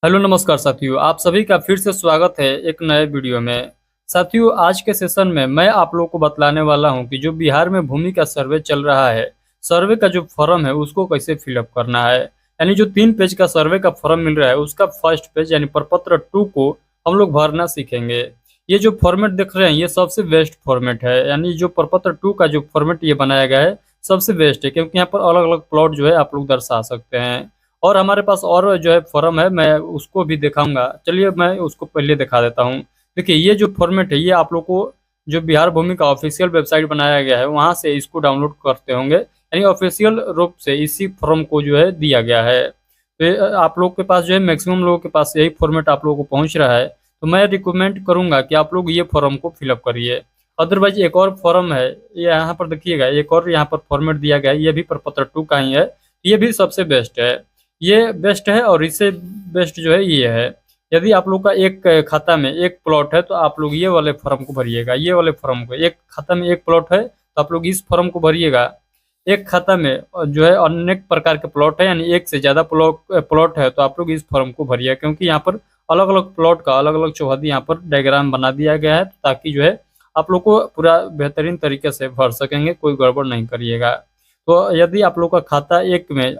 Hello नमस्कार साथियों, आप सभी का फिर से स्वागत है एक नए वीडियो में। साथियों, आज के सेशन में मैं आप लोगों को बतलाने वाला हूं कि जो बिहार में भूमि का सर्वे चल रहा है, सर्वे का जो फॉर्म है उसको कैसे फिलअप करना है। यानी जो 3 पेज का सर्वे का फॉर्म मिल रहा है उसका फर्स्ट पेज यानी प्रपत्र 2 को हम लोग भरना सीखेंगे। ये जो फॉर्मेट देख रहे हैं ये सबसे बेस्ट फॉर्मेट है, यानी जो प्रपत्र 2 का जो फॉर्मेट ये बनाया गया है सबसे बेस्ट है, क्योंकि यहाँ पर अलग अलग प्लॉट जो है आप लोग दर्शा सकते हैं। और हमारे पास और जो है फॉर्म है, मैं उसको भी दिखाऊंगा। चलिए मैं उसको पहले दिखा देता हूँ। देखिए, ये जो फॉर्मेट है ये आप लोग को जो बिहार भूमि का ऑफिशियल वेबसाइट बनाया गया है वहाँ से इसको डाउनलोड करते होंगे, यानी ऑफिशियल रूप से इसी फॉर्म को जो है दिया गया है। तो आप लोग के पास जो है मैक्सिमम लोगों के पास यही फॉर्मेट आप लोगों को पहुँच रहा है, तो मैं रिकमेंड करूँगा कि आप लोग ये फॉर्म को फिलअप करिए। अदरवाइज एक और फॉर्म है, ये यहाँ पर देखिएगा, एक और यहाँ पर फॉर्मेट दिया गया है, ये भी प्रपत्र 2 का ही है। ये भी सबसे बेस्ट है, ये बेस्ट है। और इससे बेस्ट जो है ये है, यदि आप लोग का एक खाता में एक प्लॉट है तो आप लोग ये वाले फॉर्म को भरिएगा। ये वाले फॉर्म को, एक खाता में एक प्लॉट है तो आप लोग इस फॉर्म को भरिएगा। एक खाता में जो है अनेक प्रकार के प्लॉट है, यानी एक से ज़्यादा प्लॉट है तो आप लोग इस फॉर्म को भरिएगा, क्योंकि यहाँ पर अलग अलग प्लॉट का अलग अलग चौहदी यहाँ पर डायग्राम बना दिया गया है, ताकि जो है आप लोग को पूरा बेहतरीन तरीके से भर सकेंगे, कोई गड़बड़ नहीं करिएगा। तो यदि आप लोग का खाता एक में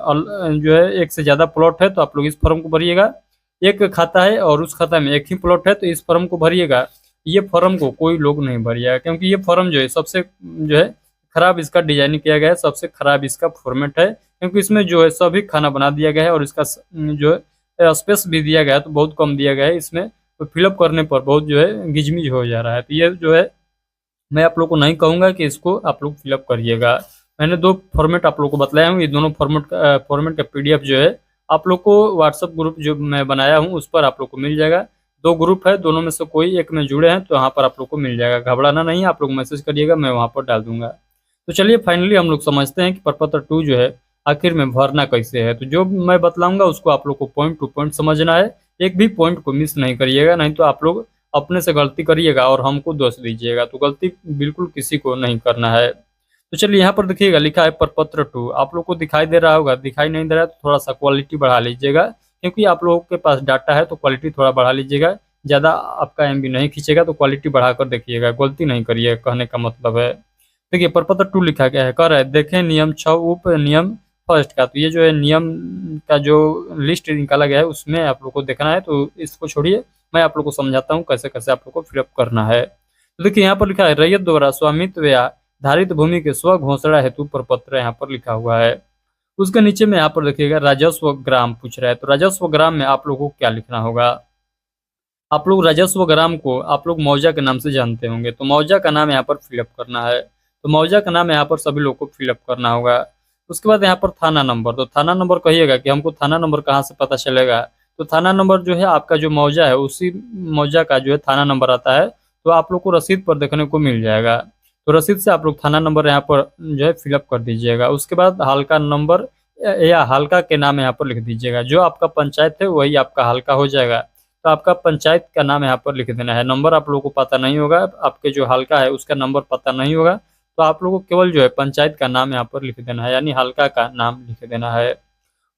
जो है एक से ज़्यादा प्लॉट है तो आप लोग इस फॉर्म को भरिएगा। एक खाता है और उस खाता में एक ही प्लॉट है तो इस फॉर्म को भरिएगा। ये फॉर्म को कोई लोग नहीं भरिएगा, क्योंकि ये फॉर्म जो है सबसे जो है खराब इसका डिजाइनिंग किया गया है, सबसे खराब इसका फॉर्मेट है, क्योंकि इसमें जो है सभी खाना बना दिया गया है और इसका जो है स्पेस भी दिया गया है तो बहुत कम दिया गया है इसमें। तो फिलअप करने पर बहुत जो है गिजमिज हो जा रहा है। तो ये जो है मैं आप लोग को नहीं कहूँगा कि इसको आप लोग फिलअप करिएगा। मैंने 2 फॉर्मेट आप लोग को बताया हूँ, ये दोनों फॉर्मेट का पीडीएफ जो है आप लोग को व्हाट्सअप ग्रुप जो मैं बनाया हूँ उस पर आप लोग को मिल जाएगा। 2 ग्रुप है, दोनों में से कोई एक में जुड़े हैं तो वहाँ पर आप लोग को मिल जाएगा। घबराना नहीं, आप लोग मैसेज करिएगा, मैं वहाँ पर डाल दूंगा। तो चलिए फाइनली हम लोग समझते हैं कि प्रपत्र 2 जो है आखिर में भरना कैसे है। तो जो मैं बतलाऊंगा उसको आप लोग को पॉइंट टू पॉइंट समझना है, एक भी पॉइंट को मिस नहीं करिएगा, नहीं तो आप लोग अपने से गलती करिएगा और हमको दोष दीजिएगा। तो गलती बिल्कुल किसी को नहीं करना है। तो चलिए यहाँ पर देखिएगा लिखा है प्रपत्र 2, आप लोग को दिखाई दे रहा होगा। दिखाई नहीं दे रहा है तो थोड़ा सा क्वालिटी बढ़ा लीजिएगा, क्योंकि आप लोगों के पास डाटा है तो क्वालिटी थोड़ा बढ़ा लीजिएगा। ज़्यादा आपका एमबी नहीं खींचेगा तो क्वालिटी बढ़ाकर देखिएगा, गलती नहीं करिएगा, कहने का मतलब है। देखिए प्रपत्र 2 लिखा गया है, कह रहा है देखें नियम 6 उप नियम फर्स्ट का। तो ये जो है नियम का जो लिस्ट निकाला गया है उसमें आप लोग को देखना है। तो इसको छोड़िए, मैं आप लोग को समझाता हूँ कैसे कैसे आप लोग को फिलअप करना है। तो देखिए यहाँ पर लिखा है रैयत द्वारा स्वामित्व या धारित भूमि के स्व घोषणा हेतु प्रपत्र यहाँ पर लिखा हुआ है। उसके नीचे में यहाँ पर देखिएगा राजस्व ग्राम पूछ रहा है। तो राजस्व ग्राम में आप लोगों को क्या लिखना होगा। आप लोग राजस्व ग्राम को आप लोग मौजा के नाम से जानते होंगे, तो मौजा का नाम यहाँ पर फिलअप करना है। तो मौजा का नाम यहाँ पर सभी लोग को फिलअप करना होगा। उसके बाद यहाँ पर थाना नंबर, तो थाना नंबर कहिएगा कि हमको थाना नंबर कहाँ से पता चलेगा। तो थाना नंबर जो है आपका जो मौजा है उसी मौजा का जो है थाना नंबर आता है, तो आप लोग को रसीद पर देखने को मिल जाएगा। तो रसीद से आप लोग थाना नंबर यहाँ पर जो है फिलअप कर दीजिएगा। उसके बाद हल्का नंबर या हल्का के नाम यहाँ पर लिख दीजिएगा। जो आपका पंचायत है वही आपका हल्का हो जाएगा, तो आपका पंचायत का नाम यहाँ पर लिख देना है। नंबर आप लोगों को पता नहीं होगा, आपके जो हल्का है उसका नंबर पता नहीं होगा, तो आप लोगों को केवल जो है पंचायत का नाम यहाँ पर लिख देना है, यानी हल्का का नाम लिख देना है।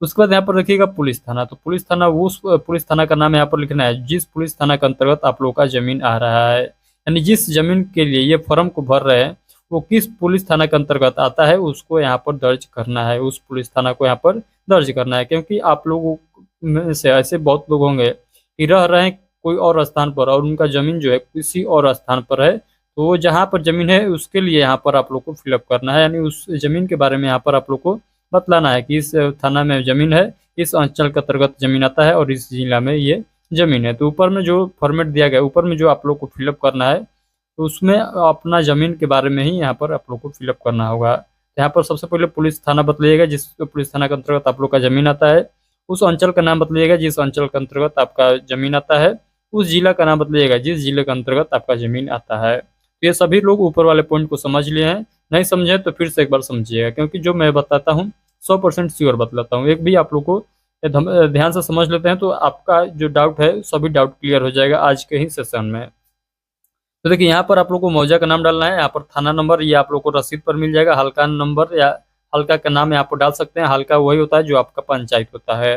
उसके बाद यहाँ पर देखिएगा पुलिस थाना, तो पुलिस थाना उस पुलिस थाना का नाम यहाँ पर लिखना है जिस पुलिस थाना के अंतर्गत आप लोग का जमीन आ रहा है, यानी जिस जमीन के लिए ये फॉर्म को भर रहे हैं वो किस पुलिस थाना के अंतर्गत आता है उसको यहाँ पर दर्ज करना है, उस पुलिस थाना को यहाँ पर दर्ज करना है। क्योंकि आप लोगों में से ऐसे बहुत लोग होंगे कि रह रहे हैं कोई और स्थान पर और उनका जमीन जो है किसी और स्थान पर है, तो वो जहाँ पर जमीन है उसके लिए यहाँ पर आप लोग को फिलअप करना है, यानी उस जमीन के बारे में यहाँ पर आप लोग को बतलाना है कि इस थाना में जमीन है, इस अंचल के अंतर्गत जमीन आता है और इस जिला में ये जमीन है। तो ऊपर में जो फॉर्मेट दिया गया है, ऊपर में जो आप लोग को फिलअप करना है, तो उसमें अपना जमीन के बारे में ही यहाँ पर आप लोग को फिलअप करना होगा। तो यहाँ पर सबसे पहले पुलिस थाना बतलाइएगा जिस पुलिस थाना के अंतर्गत आप लोग का जमीन आता है, उस अंचल का नाम बतलाइएगा जिस अंचल के अंतर्गत आपका जमीन आता है, उस जिला का नाम बतलाइएगा जिस जिले के अंतर्गत आपका जमीन आता है। तो ये सभी लोग ऊपर वाले पॉइंट को समझ लिए हैं, नहीं समझे तो फिर से एक बार समझिएगा, क्योंकि जो मैं बताता हूँ 100% श्योर बतलाता हूँ। एक भी आप लोग को ध्यान से समझ लेते हैं तो आपका जो डाउट है सभी डाउट क्लियर हो जाएगा आज के ही सेशन में। तो देखिए यहाँ पर आप लोग को मौजा का नाम डालना है, यहाँ पर थाना नंबर ये आप लोग को रसीद पर मिल जाएगा। हल्का नंबर या हल्का का नाम यहाँ पर डाल सकते हैं, हल्का वही होता है जो आपका पंचायत होता है।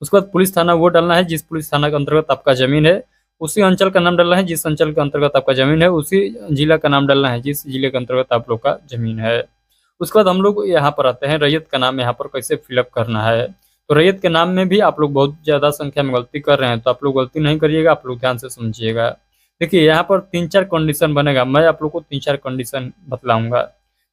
उसके बाद पुलिस थाना वो डालना है जिस पुलिस थाना के अंतर्गत आपका ज़मीन है, उसी अंचल का नाम डालना है जिस अंचल के अंतर्गत आपका ज़मीन है, उसी जिला का नाम डालना है जिस जिले के अंतर्गत आप लोग का ज़मीन है। उसके बाद हम लोग यहाँ पर आते हैं, रैयत का नाम यहाँ पर कैसे फिलअप करना है। तो रैयत के नाम में भी आप लोग बहुत ज़्यादा संख्या में गलती कर रहे हैं, तो आप लोग गलती नहीं करिएगा, आप लोग ध्यान से समझिएगा। देखिए यहाँ पर 3-4 कंडीशन बनेगा, मैं आप लोग को 3-4 कंडीशन बतलाऊँगा।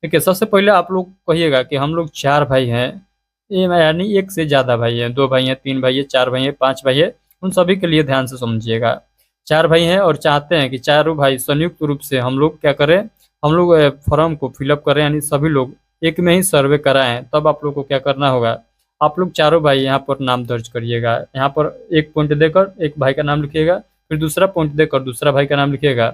देखिए सबसे पहले आप लोग कहिएगा कि हम लोग 4 भाई हैं, ये यानी एक से ज़्यादा भाई हैं, 2 भाई हैं, 3 भाई हैं, 4 भाई हैं, 5 भाई हैं, उन सभी के लिए ध्यान से समझिएगा। 4 भाई हैं और चाहते हैं कि चारों भाई संयुक्त रूप से हम लोग क्या करें, हम लोग फॉर्म को फिलअप करें, यानी सभी लोग एक में ही सर्वे कराएं। तब आप लोग को क्या करना होगा, आप लोग चारों भाई यहाँ पर नाम दर्ज करिएगा। यहाँ पर एक पॉइंट देकर एक भाई का नाम लिखिएगा, फिर दूसरा पॉइंट देकर दूसरा भाई का नाम लिखिएगा,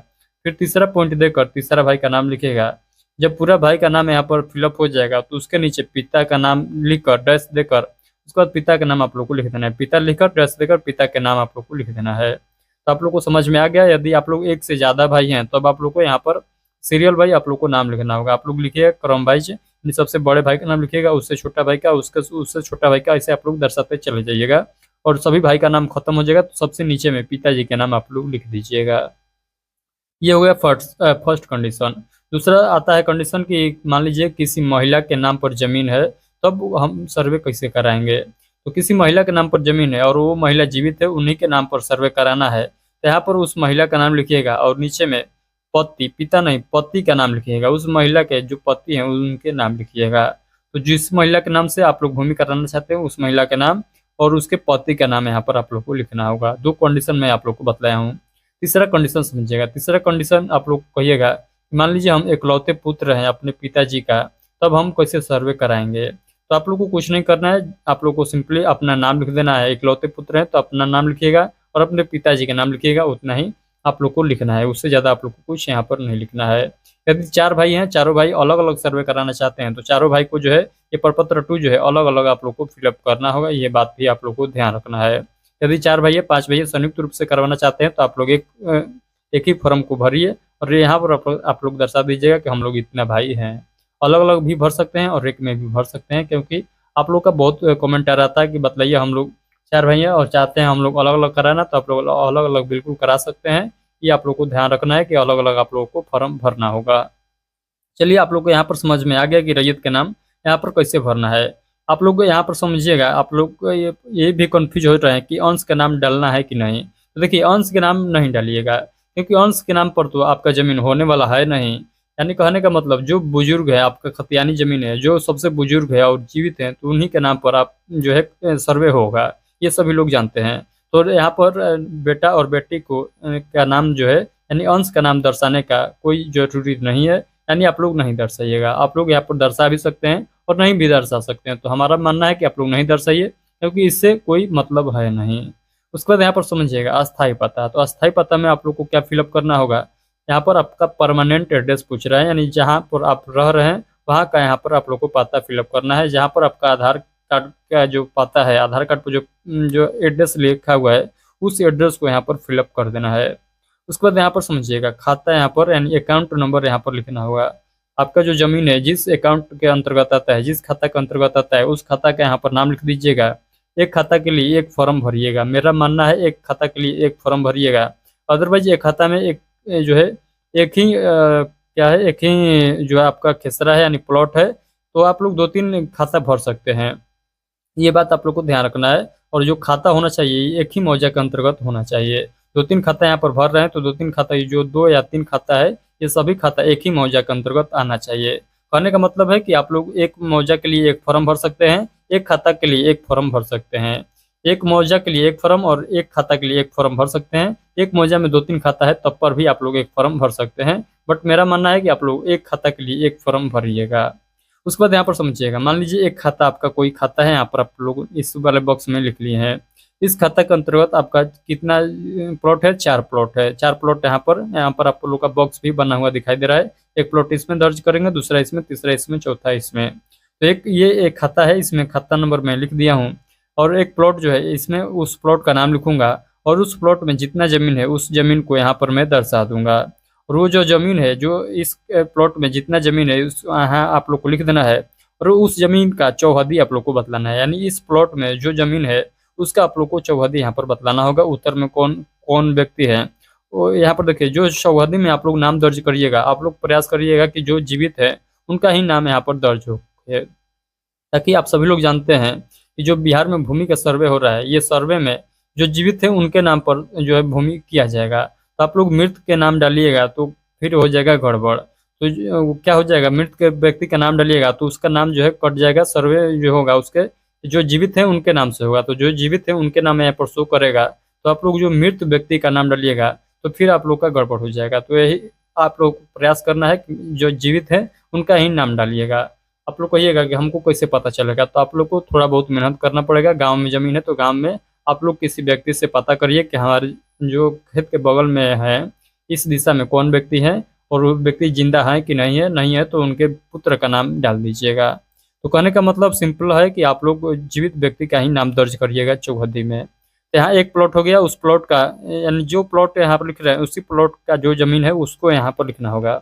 फिर तीसरा पॉइंट देकर तीसरा भाई का नाम लिखिएगा। जब पूरा भाई का नाम यहाँ पर फिलअप हो जाएगा तो उसके नीचे पिता का नाम लिखकर डैश देकर उसके बाद पिता का नाम आप लोग को लिख देना है, पिता लिखकर डैश देकर पिता के नाम आप लोग को लिख देना है। तो आप लोग को समझ में आ गया। यदि आप लोग एक से ज़्यादा भाई हैं तब आप लोग को यहाँ पर सीरियल भाई आप लोग को नाम लिखना होगा। आप लोग लिखिएगा क्रम वाइज, यानी सबसे बड़े भाई का नाम लिखिएगा, उससे छोटा भाई का, उससे छोटा भाई का, ऐसे आप लोग दर्शाते चले जाइएगा। और सभी भाई का नाम खत्म हो जाएगा तो सबसे नीचे में पिताजी के नाम आप लोग लिख दीजिएगा। ये हो गया फर्स्ट कंडीशन। दूसरा आता है कंडीशन कि मान लीजिए किसी महिला के नाम पर ज़मीन है, तब हम सर्वे कैसे कराएंगे। तो किसी महिला के नाम पर ज़मीन है और वो महिला जीवित है, उन्हीं के नाम पर सर्वे कराना है। तो यहाँ पर उस महिला का नाम लिखिएगा और नीचे में पति, पिता नहीं पति का नाम लिखिएगा। उस महिला के जो पति हैं उनके नाम लिखिएगा। तो जिस महिला के नाम से आप लोग भूमि कराना चाहते हैं उस महिला के नाम और उसके पति का नाम यहाँ पर आप लोग को लिखना होगा। 2 कंडीशन मैं आप लोग को बतलाया हूँ। तीसरा कंडीशन समझिएगा। तीसरा कंडीशन आप लोग कहिएगा, मान लीजिए हम इकलौते पुत्र हैं अपने पिताजी का, तब हम कैसे सर्वे कराएंगे। तो आप लोग को कुछ नहीं करना है, आप लोग को सिंपली अपना नाम लिख देना है। इकलौते पुत्र हैं तो अपना नाम लिखिएगा और अपने पिताजी का नाम लिखिएगा, उतना ही आप लोग को लिखना है, उससे ज़्यादा आप लोग को कुछ यहाँ पर नहीं लिखना है। यदि 4 भाई हैं, चारों भाई अलग अलग सर्वे कराना चाहते हैं तो चारों भाई को जो है ये प्रपत्र 2 जो है अलग अलग आप लोग को फिलअप करना होगा। ये बात भी आप लोग को ध्यान रखना है। यदि 4 भाई है, 5 भाई है, संयुक्त रूप से करवाना चाहते हैं तो आप लोग एक ही फॉर्म को भरिए और यहाँ पर आप लोग दर्शा दीजिएगा कि हम लोग इतना भाई हैं। अलग अलग भी भर सकते हैं और एक में भी भर सकते हैं, क्योंकि आप लोग का बहुत कमेंट आ रहा था कि बतलाइए हम लोग 4 भाई हैं और चाहते हैं हम लोग अलग अलग कराना, तो आप लोग अलग अलग बिल्कुल करा सकते हैं। ये आप लोग को ध्यान रखना है कि अलग अलग आप लोगों को फॉर्म भरना होगा। चलिए आप लोग को यहाँ पर समझ में आ गया कि रैयत के नाम यहाँ पर कैसे भरना है। आप लोग को यहाँ पर समझिएगा, आप लोग को ये भी कन्फ्यूज हो रहे हैं कि अंश का नाम डालना है कि नहीं। तो देखिए अंश के नाम नहीं डालिएगा, क्योंकि अंश के नाम पर तो आपका ज़मीन होने वाला है नहीं। यानी कहने का मतलब जो बुजुर्ग है, आपका खतियानी ज़मीन है, जो सबसे बुजुर्ग है और जीवित हैं, तो उन्हीं के नाम पर आप जो है सर्वे होगा, ये सभी लोग जानते हैं। तो यहाँ पर बेटा और बेटी को का नाम जो है यानी अंश का नाम दर्शाने का कोई जरूरी नहीं है, यानी आप लोग नहीं दर्शाइएगा। आप लोग यहाँ पर दर्शा भी सकते हैं और नहीं भी दर्शा सकते हैं। तो हमारा मानना है कि आप लोग नहीं दर्शाइए, क्योंकि इससे कोई मतलब है नहीं। उसके बाद यहाँ पर समझिएगा अस्थायी पता। तो अस्थायी पता में आप लोग को क्या फिलअप करना होगा, यहाँ पर आपका परमानेंट एड्रेस पूछ रहा है, यानी जहाँ पर आप रह रहे हैं वहाँ का यहाँ पर आप लोग को पता फिलअप करना है। जहाँ पर आपका आधार कार्ड का जो पता है, आधार कार्ड पर जो एड्रेस लिखा हुआ है उस एड्रेस को यहाँ पर फिलअप कर देना है। उसके बाद यहाँ पर समझिएगा खाता यहाँ पर यानी अकाउंट नंबर यहाँ पर लिखना होगा। आपका जो ज़मीन है जिस अकाउंट के अंतर्गत आता है, जिस खाता के अंतर्गत आता है, उस खाता का यहाँ पर नाम लिख दीजिएगा। एक खाता के लिए एक फॉर्म भरिएगा। मेरा मानना है एक खाता के लिए एक फॉर्म भरिएगा। अदरवाइज एक खाता में एक जो है एक ही क्या है, एक ही जो है आपका खेसरा है यानी प्लॉट है, तो आप लोग 2-3 खाता भर सकते हैं। ये बात आप लोग को ध्यान रखना है। और जो खाता होना चाहिए एक ही मौजा के अंतर्गत होना चाहिए। 2-3 खाता यहाँ पर भर रहे हैं तो 2-3 खाता, ये जो 2 या 3 खाता है ये सभी खाता एक ही मौजा के अंतर्गत आना चाहिए। कहने का मतलब है कि आप लोग एक मौजा के लिए एक फॉर्म भर सकते हैं, एक खाता के लिए एक फॉर्म भर सकते हैं। एक मौजा के लिए एक फॉर्म और एक खाता के लिए एक फॉर्म भर सकते हैं। एक मौजा में 2-3 खाता है तब पर भी आप लोग एक फॉर्म भर सकते हैं, बट मेरा मानना है कि आप लोग एक खाता के लिए एक फॉर्म भरिएगा। उसके बाद यहाँ पर समझिएगा, मान लीजिए एक खाता आपका कोई खाता है, यहाँ पर आप लोग इस वाले बॉक्स में लिख लिए हैं। इस खाता के अंतर्गत आपका कितना प्लॉट है, 4 प्लॉट है। 4 प्लॉट यहाँ पर आप लोग का बॉक्स भी बना हुआ दिखाई दे रहा है। एक प्लॉट इसमें दर्ज करेंगे, दूसरा इसमें, तीसरा इसमें, चौथा इसमें। तो ये एक खाता है, इसमें खाता नंबर मैं लिख दिया हूँ। और एक प्लॉट जो है इसमें उस प्लॉट का नाम लिखूंगा और उस प्लॉट में जितना ज़मीन है उस ज़मीन को यहाँ पर मैं दर्शा दूंगा। और वो जो ज़मीन है, जो इस प्लॉट में जितना ज़मीन है उस यहाँ आप लोग को लिख देना है। और उस ज़मीन का चौहदी आप लोग को बतलाना है, यानी इस प्लॉट में जो ज़मीन है उसका आप लोग को चौहद्दी यहाँ पर बतलाना होगा। उत्तर में कौन कौन व्यक्ति है वो यहाँ पर देखिए, जो चौहद्दी में आप लोग नाम दर्ज करिएगा, आप लोग प्रयास करिएगा कि जो जीवित है उनका ही नाम यहाँ पर दर्ज हो, ताकि आप सभी लोग जानते हैं कि जो बिहार में भूमि का सर्वे हो रहा है, ये सर्वे में जो जीवित है उनके नाम पर जो है भूमि किया जाएगा। तो आप लोग मृत के नाम डालिएगा तो फिर हो जाएगा गड़बड़। तो वो क्या हो जाएगा, मृत के व्यक्ति का नाम डालिएगा तो उसका नाम जो है कट जाएगा, सर्वे जो होगा उसके जो जीवित है उनके नाम से होगा। तो जो जीवित है उनके नाम यहाँ पर शो करेगा। तो आप लोग जो मृत व्यक्ति का नाम डालिएगा तो फिर आप लोग का गड़बड़ हो जाएगा। तो यही आप लोग प्रयास करना है कि जो जीवित है उनका ही नाम डालिएगा। आप लोग कहिएगा कि हमको कैसे पता चलेगा, तो आप लोग को थोड़ा बहुत मेहनत करना पड़ेगा। गांव में ज़मीन है तो गांव में आप लोग किसी व्यक्ति से पता करिए कि हमारे जो खेत के बगल में है इस दिशा में कौन व्यक्ति है और वो व्यक्ति जिंदा है कि नहीं है, नहीं है तो उनके पुत्र का नाम डाल दीजिएगा। तो कहने का मतलब सिंपल है कि आप लोग जीवित व्यक्ति का ही नाम दर्ज करिएगा चौहद्दी में। तो यहाँ एक प्लॉट हो गया, उस प्लॉट का यानी जो प्लॉट यहाँ पर लिख रहे हैं उसी प्लॉट का जो ज़मीन है उसको यहाँ पर लिखना होगा।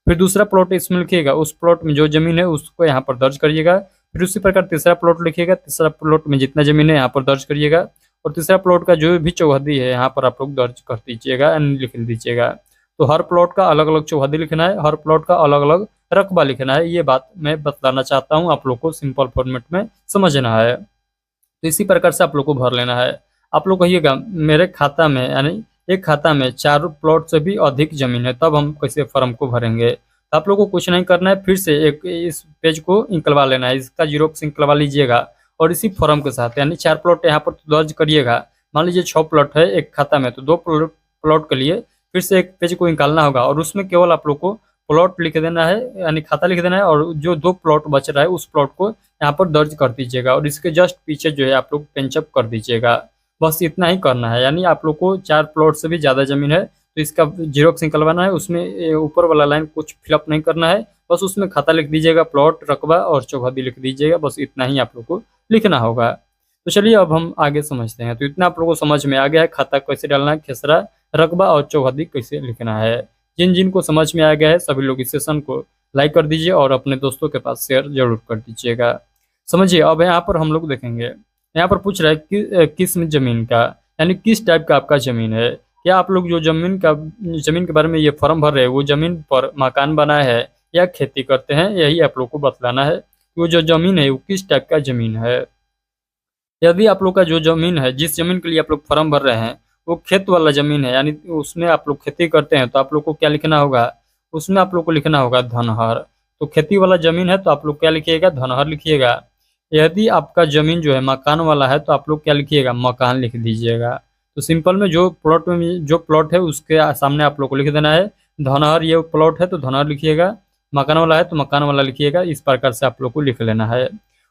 फिर दूसरा प्लॉट इसमें लिखिएगा, उस प्लॉट में जो ज़मीन है उसको यहाँ पर दर्ज करिएगा। फिर उसी प्रकार तीसरा प्लॉट लिखिएगा, तीसरा प्लॉट में जितना ज़मीन है यहाँ पर दर्ज करिएगा। और तीसरा प्लॉट का जो भी चौहद्दी है यहाँ पर आप लोग दर्ज कर दीजिएगा यानी लिख दीजिएगा। तो हर प्लॉट का अलग अलग चौहद्दी लिखना है, हर प्लॉट का अलग अलग रकबा लिखना है। ये बात मैं बतलाना चाहता हूँ, आप लोग को सिंपल फॉर्मेट में समझना है। तो इसी प्रकार से आप लोग को भर लेना है। आप लोग कहिएगा मेरे खाता में यानी एक खाता में 4 प्लॉट से भी अधिक जमीन है, तब हम कैसे फॉर्म को भरेंगे। तो आप लोग को कुछ नहीं करना है, फिर से एक इस पेज को निकलवा लेना है, इसका जीरोक्स निकलवा लीजिएगा और इसी फॉर्म के साथ यानी 4 प्लॉट यहाँ पर दर्ज करिएगा। मान लीजिए 6 प्लॉट है एक खाता में, तो 2 प्लॉट के लिए फिर से एक पेज को निकालना होगा और उसमें केवल आप लोग को प्लॉट लिख देना है यानी खाता लिख देना है और जो 2 प्लॉट बच रहा है उस प्लॉट को यहाँ पर दर्ज कर दीजिएगा और इसके जस्ट पीछे जो है आप लोग पेंचअप कर दीजिएगा। बस इतना ही करना है। यानी आप लोग को 4 प्लॉट से भी ज़्यादा ज़मीन है तो इसका जीरोक्स निकलवाना है, उसमें ऊपर वाला लाइन कुछ फिलअप नहीं करना है, बस उसमें खाता लिख दीजिएगा, प्लॉट रकबा और चौहद्दी लिख दीजिएगा। बस इतना ही आप लोग को लिखना होगा। तो चलिए अब हम आगे समझते हैं। तो इतना आप लोगों को समझ में आ गया है खाता कैसे डालना है, खेसरा, रकबा और चौहद्दी कैसे लिखना है। जिन जिन को समझ में आ गया है सभी लोग इस सेशन को लाइक कर दीजिए और अपने दोस्तों के पास शेयर जरूर कर दीजिएगा। समझिए अब यहाँ पर हम लोग देखेंगे, यहाँ पर पूछ रहा है कि किस ज़मीन का यानी किस टाइप का आपका ज़मीन है। क्या आप लोग जो ज़मीन के बारे में ये फॉर्म भर रहे हैं वो ज़मीन पर मकान बना है या खेती करते हैं, यही आप लोग को बतलाना है कि वो जो ज़मीन है वो किस टाइप का ज़मीन है। यदि आप लोग का जो ज़मीन है, जिस ज़मीन के लिए आप लोग फॉर्म भर रहे हैं वो खेत वाला ज़मीन है यानी उसमें आप लोग खेती करते हैं, तो आप लोग को क्या लिखना होगा, उसमें आप लोग को लिखना होगा धनहर। तो खेती वाला ज़मीन है तो आप लोग क्या लिखिएगा, धनहर लिखिएगा। यदि आपका ज़मीन जो है मकान वाला है तो आप लोग क्या लिखिएगा, मकान लिख दीजिएगा। तो सिंपल में जो प्लॉट है उसके सामने आप लोग को लिख देना है धनहर, ये प्लॉट है तो धनहर लिखिएगा, मकान वाला है तो मकान वाला लिखिएगा। इस प्रकार से आप लोग को लिख लेना है।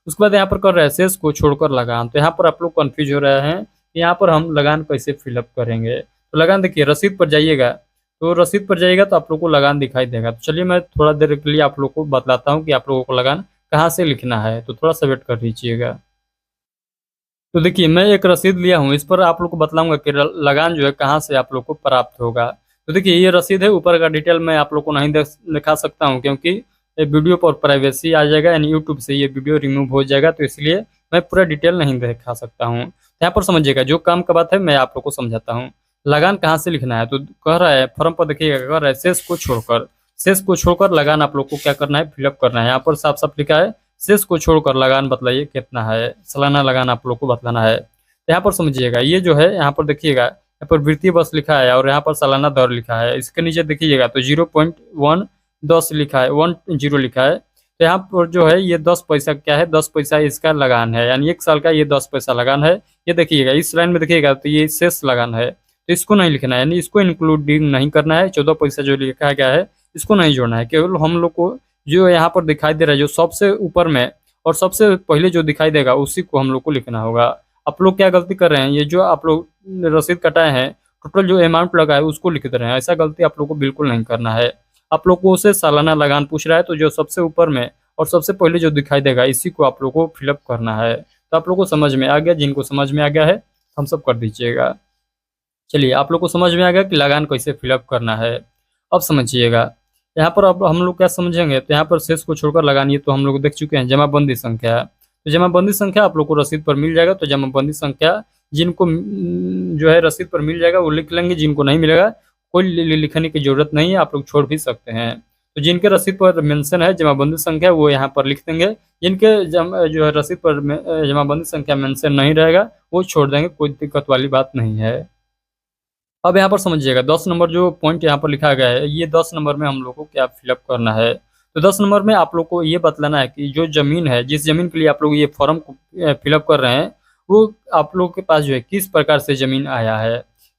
उसके बाद यहाँ पर कर रहे हैं शेष को छोड़कर लगान। तो यहाँ पर आप लोग कन्फ्यूज हो रहे हैं कि यहाँ पर हम लगान कैसे फिलअप करेंगे। तो लगान देखिए, रसीद पर जाइएगा, तो रसीद पर जाइएगा तो आप लोग को लगान दिखाई देगा। तो चलिए मैं थोड़ा देर के लिए आप लोग को बतलाता हूँ कि आप लोगों को लगान कहाँ से लिखना है, तो थोड़ा सा वेट कर लीजिएगा। तो देखिए मैं एक रसीद लिया हूँ, इस पर आप लोग को बतलाऊंगा कि लगान जो है कहाँ से आप लोग को प्राप्त होगा। तो देखिए ये रसीद है, ऊपर का डिटेल मैं आप लोग को नहीं दिखा सकता हूँ क्योंकि वीडियो पर प्राइवेसी आ जाएगा यानी यूट्यूब से ये वीडियो रिमूव हो जाएगा, तो इसलिए मैं पूरा डिटेल नहीं दिखा सकता हूँ। यहाँ पर समझिएगा, जो काम का बात है मैं आप लोग को समझाता हूँ। लगान कहाँ से लिखना है, तो कह रहा है फॉर्म पर देखिएगा, कह रहा है शेष को छोड़कर लगान आप लोग को क्या करना है, फिलअप करना है। यहाँ पर साफ साफ लिखा है शेष को छोड़कर लगान बतलाइए कितना है, सालाना लगान आप लोग को बतलाना है। तो यहाँ पर समझिएगा, ये जो है यहाँ पर देखिएगा, यहाँ पर वृत्तीय वर्ष लिखा है और यहाँ पर सालाना दर लिखा है। इसके नीचे देखिएगा तो 0.110 लिखा है, 10 लिखा है। तो यहाँ पर जो है ये 10 पैसा क्या है, 10 पैसा इसका लगान है यानी 1 साल का ये 10 पैसा लगान है। ये देखिएगा इस लाइन में देखिएगा तो ये शेष लगान है, तो इसको नहीं लिखना है यानी इसको इंक्लूडिंग नहीं करना है। 14 पैसा जो लिखा गया है इसको नहीं जोड़ना है। केवल हम लोग को जो यहाँ पर दिखाई दे रहा है, जो सबसे ऊपर में और सबसे पहले जो दिखाई देगा उसी को हम लोग को लिखना होगा। आप लोग क्या गलती कर रहे हैं, ये जो आप लोग रसीद कटाए हैं टोटल जो अमाउंट लगा है उसको लिख दे रहे हैं। ऐसा गलती आप लोग को बिल्कुल नहीं करना है। आप लोग को उसे सालाना लगान पूछ रहा है तो जो सबसे ऊपर में और सबसे पहले जो दिखाई देगा इसी को आप लोग को फिलअप करना है। तो आप लोग को समझ में आ गया, जिनको समझ में आ गया है हम सब कर दीजिएगा। चलिए आप लोग को समझ में आ गया कि लगान कैसे फिलअप करना है। अब समझिएगा यहाँ पर अब हम लोग क्या समझेंगे, तो यहाँ पर शेष को छोड़कर लगान ये तो हम लोग देख चुके हैं, जमाबंदी संख्या। तो जमाबंदी संख्या आप लोग को रसीद पर मिल जाएगा। तो जमाबंदी संख्या जिनको जो है रसीद पर मिल जाएगा वो लिख लेंगे, जिनको नहीं मिलेगा कोई लिखने की जरूरत नहीं है, आप लोग छोड़ भी सकते हैं। तो जिनके रसीद पर मेंशन है जमाबंदी संख्या वो यहाँ पर लिख देंगे, जिनके जो है रसीद पर जमाबंदी संख्या मेंशन नहीं रहेगा वो छोड़ देंगे, कोई दिक्कत वाली बात नहीं है। अब यहाँ पर समझिएगा 10 नंबर जो पॉइंट यहाँ पर लिखा गया है, ये 10 नंबर में हम लोग को क्या फिलअप करना है। तो 10 नंबर में आप लोग को ये बतलाना है कि जो ज़मीन है, जिस ज़मीन के लिए आप लोग ये फॉर्म को फिलअप कर रहे हैं, वो आप लोग के पास जो है किस प्रकार से ज़मीन आया है।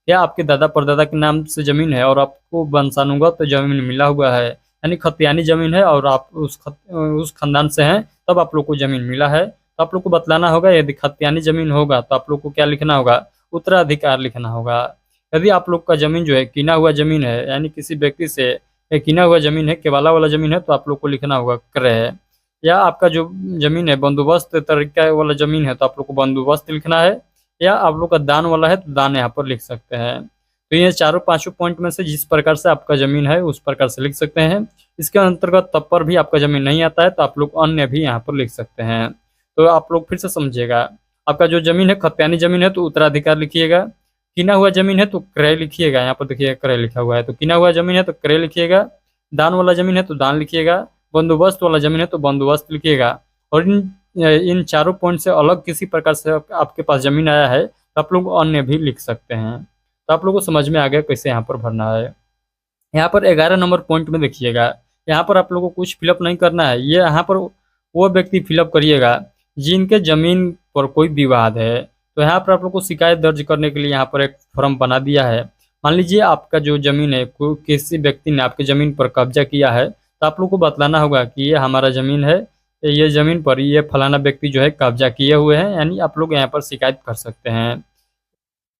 क्या आपके दादा परदादा के नाम से ज़मीन है और आपको वंशानुगत तो ज़मीन मिला हुआ है, यानी खतियानी ज़मीन है और आप उस खानदान से हैं, तब आप लोग को ज़मीन मिला है। तो आप लोग को बतलाना होगा, यदि खतियानी ज़मीन होगा तो आप लोग को क्या लिखना होगा, उत्तराधिकार लिखना होगा। यदि आप लोग का ज़मीन जो है किना हुआ ज़मीन है, यानी किसी व्यक्ति से किना हुआ ज़मीन है, केवाला वाला ज़मीन है, तो आप लोग को लिखना होगा क्रय। या आपका जो ज़मीन है बंदोबस्त तरीका वाला ज़मीन है तो आप लोग को बंदोबस्त लिखना है। या आप लोग का दान वाला है तो दान यहाँ पर लिख सकते हैं। तो ये चारों पांचों पॉइंट में से जिस प्रकार से आपका ज़मीन है उस प्रकार से लिख सकते हैं। इसके अंतर्गत तब पर भी आपका ज़मीन नहीं आता है तो आप लोग अन्य भी यहाँ पर लिख सकते हैं। तो आप लोग फिर से समझिएगा, आपका जो ज़मीन है खतियानी ज़मीन है तो उत्तराधिकार लिखिएगा, किना हुआ ज़मीन है तो क्रय लिखिएगा, यहाँ पर देखिए क्रय लिखा हुआ है, तो किना हुआ ज़मीन है तो क्रय लिखिएगा, दान वाला ज़मीन है तो दान लिखिएगा, बंदोबस्त वाला ज़मीन है तो बंदोबस्त लिखिएगा। और इन चारों पॉइंट से अलग किसी प्रकार से आपके पास ज़मीन आया है तो आप लोग अन्य भी लिख सकते हैं। तो आप लोगों को समझ में आ गया कैसे यहाँ पर भरना है। यहाँ पर 11 नंबर पॉइंट में देखिएगा, यहाँ पर आप लोगों को कुछ फिलअप नहीं करना है, ये यहाँ पर वो व्यक्ति फिलअप करिएगा जिनके ज़मीन पर कोई विवाद है। तो यहाँ पर आप लोग को शिकायत दर्ज करने के लिए यहाँ पर एक फॉर्म बना दिया है। मान लीजिए आपका जो ज़मीन है किसी व्यक्ति ने आपकी ज़मीन पर कब्जा किया है, तो आप लोग को बतलाना होगा कि ये हमारा ज़मीन है, ये ज़मीन पर ये फलाना व्यक्ति जो है कब्जा किए हुए हैं, यानी आप लोग यहाँ पर शिकायत कर सकते हैं।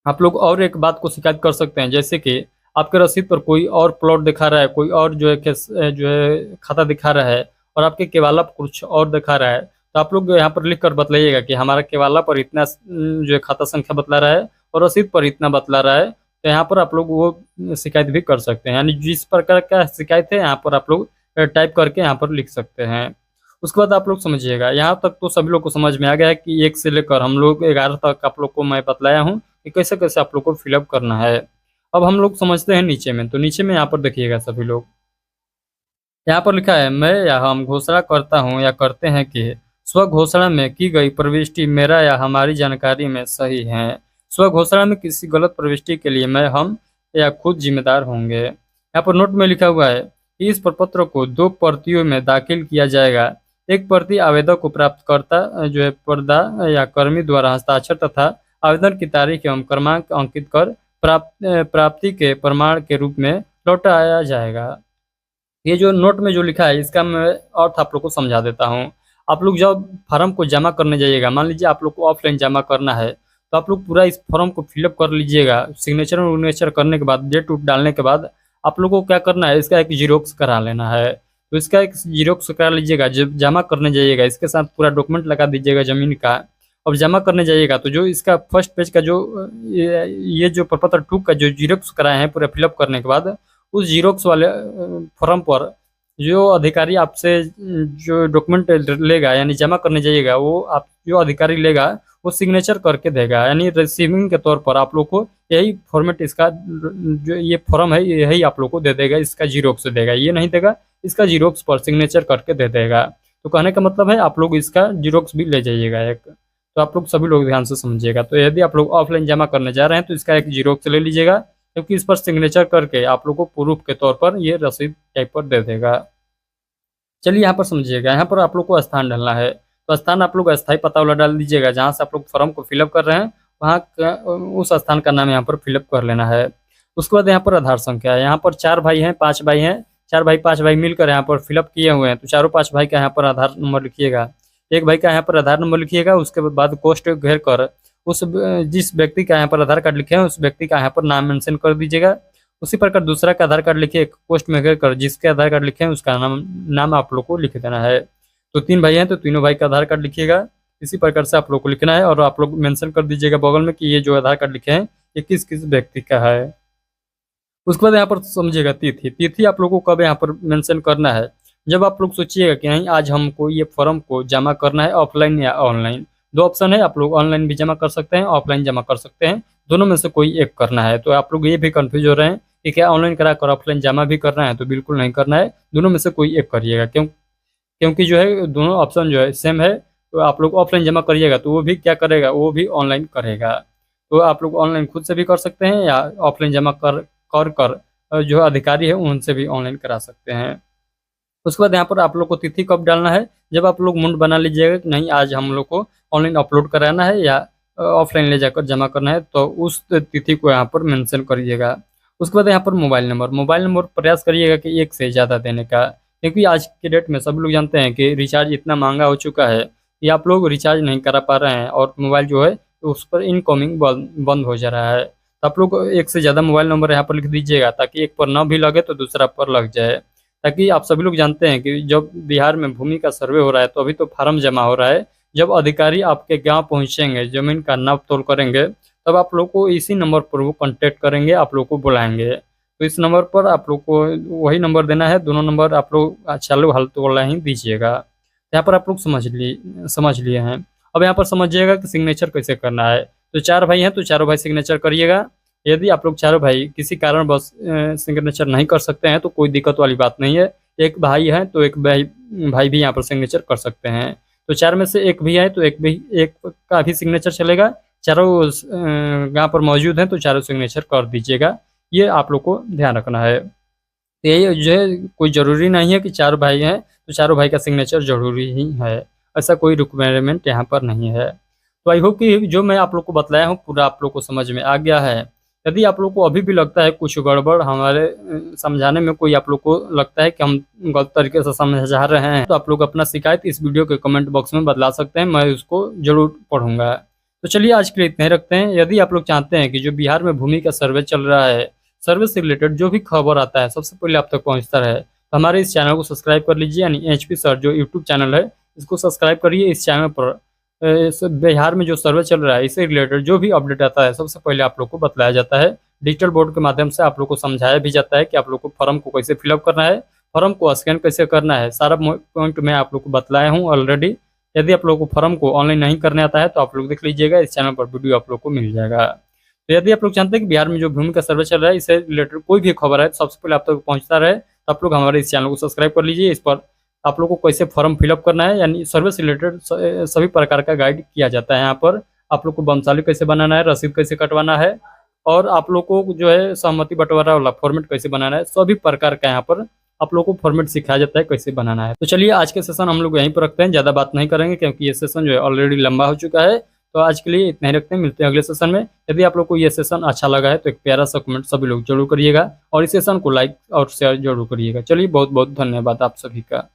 आप लोग और एक बात को शिकायत कर सकते हैं, जैसे कि आपके रसीद पर कोई और प्लॉट दिखा रहा है, कोई और जो है जो है खाता दिखा रहा है और आपके केवाला पर कुछ और दिखा रहा है, तो आप लोग यहाँ पर लिख कर बतलाइएगा कि हमारा केवाला पर इतना जो है खाता संख्या बतला रहा है और रसीद पर इतना बतला रहा है। तो यहाँ पर आप लोग वो शिकायत भी कर सकते हैं, यानी जिस प्रकार का शिकायत है यहाँ पर आप लोग टाइप करके यहाँ पर लिख सकते हैं। उसके बाद आप लोग समझिएगा, यहाँ तक तो सभी लोग को समझ में आ गया है कि 1 से लेकर हम लोग 11 तक आप लोग को मैं बतलाया हूँ कि कैसे कैसे आप लोग को फिलअप करना है। अब हम लोग समझते हैं नीचे में, तो नीचे में यहाँ पर देखिएगा सभी लोग, यहाँ पर लिखा है मैं या हम घोषणा करता हूँ या करते हैं कि स्व घोषणा में की गई प्रविष्टि मेरा या हमारी जानकारी में सही है। स्व घोषणा में किसी गलत प्रविष्टि के लिए मैं, हम या खुद जिम्मेदार होंगे। यहाँ पर नोट में लिखा हुआ है कि इस प्रपत्र को 2 प्रतियों में दाखिल किया जाएगा। एक प्रति आवेदक को प्राप्तकर्ता जो है पर्दा या कर्मी द्वारा हस्ताक्षर तथा आवेदन की तारीख एवं क्रमांक अंकित कर प्राप्ति के प्रमाण के रूप में लौटाया जाएगा। ये जो नोट में जो लिखा है इसका मैं अर्थ आप लोग को समझा देता हूँ। आप लोग जब फॉर्म को जमा करने जाइएगा, मान लीजिए आप लोग को ऑफलाइन जमा करना है, तो आप लोग पूरा इस फॉर्म को फिलअप कर लीजिएगा। सिग्नेचर विग्नेचर करने के बाद, डेट उट डालने के बाद आप लोगों को क्या करना है, इसका एक जीरोक्स करा लेना है। तो इसका एक जीरोक्स करा लीजिएगा, जब जमा करने जाइएगा इसके साथ पूरा डॉक्यूमेंट लगा दीजिएगा ज़मीन का। अब जमा करने जाइएगा तो जो इसका फर्स्ट पेज का जो ये जो प्रपत्र 2 का जो जीरोक्स कराए हैं पूरा फिलअप करने के बाद, उस जीरोक्स वाले फॉर्म पर जो अधिकारी आपसे जो डॉक्यूमेंट लेगा, यानी जमा करने जाइएगा, वो आप जो अधिकारी लेगा वो सिग्नेचर करके देगा, यानी रिसीविंग के तौर पर आप लोग को यही फॉर्मेट इसका जो ये फॉर्म है यही आप लोग को दे देगा, इसका जीरोक्स देगा, ये नहीं देगा, इसका जीरोक्स पर सिग्नेचर करके दे देगा। तो कहने का मतलब है आप लोग इसका जीरोक्स भी ले जाइएगा एक। तो आप लोग सभी लोग ध्यान से समझिएगा। तो यदि आप लोग ऑफलाइन जमा करने जा रहे हैं तो इसका एक जीरोक्स ले लीजिएगा, क्योंकि इस पर सिग्नेचर करके आप लोग को प्रूफ के तौर पर ये रसीद टाइप पर दे देगा। चलिए यहाँ पर समझिएगा, यहाँ पर आप लोग को स्थान डालना है। तो स्थान आप लोग अस्थायी पता वाला डाल दीजिएगा, जहाँ से आप लोग फॉर्म को फिलअप कर रहे हैं वहाँ उस स्थान का नाम यहाँ पर फिलअप कर लेना है। उसके बाद यहाँ पर आधार संख्या है। यहाँ पर 4 भाई हैं, 5 भाई हैं, 4 भाई 5 भाई मिलकर यहाँ पर फिलअप किए हुए हैं। तो चारों 5 भाई का यहाँ पर आधार नंबर लिखिएगा, एक भाई का यहाँ पर आधार नंबर लिखिएगा। उसके बाद पोस्ट घेर कर उस जिस व्यक्ति का यहाँ पर आधार कार्ड लिखे हैं उस व्यक्ति का यहाँ पर नाम मेंशन कर दीजिएगा। उसी प्रकार दूसरा का आधार कार्ड लिखिए, पोस्ट में घेर कर जिसके आधार कार्ड लिखे हैं उसका नाम आप लोग को लिख देना है। तो 3 भाई हैं तो तीनों भाई का आधार कार्ड लिखिएगा। इसी प्रकार से आप लोग को लिखना है और आप लोग मेंशन कर दीजिएगा बगल में कि ये जो आधार कार्ड लिखे हैं ये किस किस व्यक्ति का है। उसके बाद यहाँ पर समझिएगा तिथि आप लोगों को कब यहाँ पर मेंशन करना है। जब आप लोग सोचिएगा कि नहीं आज हमको ये फॉर्म को जमा करना है ऑफलाइन या ऑनलाइन, दो ऑप्शन है, आप लोग ऑनलाइन भी जमा कर सकते हैं, ऑफलाइन जमा कर सकते हैं, दोनों में से कोई एक करना है। तो आप लोग ये भी कंफ्यूज हो रहे हैं कि क्या ऑनलाइन करा कर ऑफलाइन जमा भी करना है, तो बिल्कुल नहीं करना है, दोनों में से कोई एक करिएगा। क्योंकि जो है दोनों ऑप्शन जो है सेम है। तो आप लोग ऑफलाइन जमा करिएगा तो वो भी क्या करेगा, वो भी ऑनलाइन करेगा। तो आप लोग ऑनलाइन खुद से भी कर सकते हैं या ऑफलाइन जमा कर जो अधिकारी है उनसे भी ऑनलाइन करा सकते हैं। उसके बाद यहाँ पर आप लोग को तिथि कब डालना है, जब आप लोग मुंड बना लीजिएगा कि नहीं आज हम लोग को ऑनलाइन अपलोड कराना है या ऑफलाइन ले जाकर जमा करना है, तो उस तिथि को यहाँ पर मेंशन करिएगा। उसके बाद यहाँ पर मोबाइल नंबर प्रयास करिएगा कि एक से ज़्यादा देने का, क्योंकि आज के डेट में सब लोग जानते हैं कि रिचार्ज इतना महंगा हो चुका है कि आप लोग रिचार्ज नहीं करा पा रहे हैं और मोबाइल जो है तो उस पर इनकमिंग बंद हो जा रहा है। तो आप लोग एक से ज़्यादा मोबाइल नंबर यहाँ पर लिख दीजिएगा ताकि एक पर ना भी लगे तो दूसरा पर लग जाए। ताकि आप सभी लोग जानते हैं कि जब बिहार में भूमि का सर्वे हो रहा है तो अभी तो फार्म जमा हो रहा है, जब अधिकारी आपके गांव पहुंचेंगे जमीन का नाप तोल करेंगे तब आप लोग को इसी नंबर पर वो कांटेक्ट करेंगे, आप लोग को बुलाएंगे। तो इस नंबर पर आप लोग को वही नंबर देना है, दोनों नंबर आप लोग चालू हालत वाला ही दीजिएगा। यहाँ पर आप लोग समझ लिए हैं। अब यहाँ पर समझिएगा कि सिग्नेचर कैसे करना है। तो 4 भाई हैं तो चारों भाई सिग्नेचर करिएगा। यदि आप लोग चारों भाई किसी कारणवश सिग्नेचर नहीं कर सकते हैं तो कोई दिक्कत वाली बात नहीं है, एक भाई है तो एक भाई भी यहाँ पर सिग्नेचर कर सकते हैं। तो 4 में से एक भी है तो एक का भी सिग्नेचर चलेगा। चारों यहाँ पर मौजूद हैं तो चारों सिग्नेचर कर दीजिएगा, ये आप लोग को ध्यान रखना है। तो ये जो है कोई ज़रूरी नहीं है कि 4 भाई हैं तो चारों भाई का सिग्नेचर जरूरी ही है, ऐसा कोई रिक्वायरमेंट यहाँ पर नहीं है। तो आई होप कि जो मैं आप लोग को बतलाया हूँ पूरा आप लोग को समझ में आ गया है। यदि आप लोग को अभी भी लगता है कुछ गड़बड़ हमारे समझाने में, कोई आप लोग को लगता है कि हम गलत तरीके से समझा रहे हैं, तो आप लोग अपना शिकायत इस वीडियो के कमेंट बॉक्स में बदला सकते हैं, मैं उसको जरूर पढ़ूंगा। तो चलिए आज के लिए इतना ही रखते हैं। यदि आप लोग चाहते हैं कि जो बिहार में भूमि का सर्वे चल रहा है, सर्वे से रिलेटेड जो भी खबर आता है सबसे पहले आप तक पहुंचता रहे, तो हमारे इस चैनल को सब्सक्राइब कर लीजिए, यानी HP सर जो यूट्यूब चैनल है इसको सब्सक्राइब करिए। इस चैनल पर बिहार में जो सर्वे चल रहा है इससे रिलेटेड जो भी अपडेट आता है सबसे पहले आप लोग को बतलाया जाता है। डिजिटल बोर्ड के माध्यम से आप लोग को समझाया भी जाता है कि आप लोग को फॉर्म को कैसे फिलअप करना है, फॉर्म को स्कैन कैसे करना है, सारा पॉइंट मैं आप लोग को बतलाया हूँ ऑलरेडी। यदि आप लोग को फॉर्म को ऑनलाइन नहीं करने आता है तो आप लोग देख लीजिएगा, इस चैनल पर वीडियो आप लोग को मिल जाएगा। तो यदि आप लोग जानते हैं कि बिहार में जो भूमि का सर्वे चल रहा है इससे रिलेटेड कोई भी खबर है तो सबसे पहले आप तक पहुंचता रहे, तो आप लोग हमारे इस चैनल को सब्सक्राइब कर लीजिए। इस पर आप लोग को कैसे फॉर्म फिलअप करना है, यानी सर्वे से रिलेटेड सभी प्रकार का गाइड किया जाता है। यहाँ पर आप लोग को वंशावली कैसे बनाना है, रसीद कैसे कटवाना है, और आप लोग को जो है सहमति बंटवारा वाला फॉर्मेट कैसे बनाना है, सभी प्रकार का यहाँ पर आप लोग को फॉर्मेट सिखाया जाता है कैसे बनाना है। तो चलिए आज के सेशन हम लोग यहीं पर रखते हैं, ज़्यादा बात नहीं करेंगे क्योंकि ये सेशन जो है ऑलरेडी लंबा हो चुका है। तो आज के लिए इतना ही रखते हैं, मिलते हैं अगले सेशन में। यदि आप लोग को ये सेशन अच्छा लगा है तो एक प्यारा सा कमेंट सभी लोग जरूर करिएगा और इस सेशन को लाइक और शेयर जरूर करिएगा। चलिए बहुत बहुत धन्यवाद आप सभी का।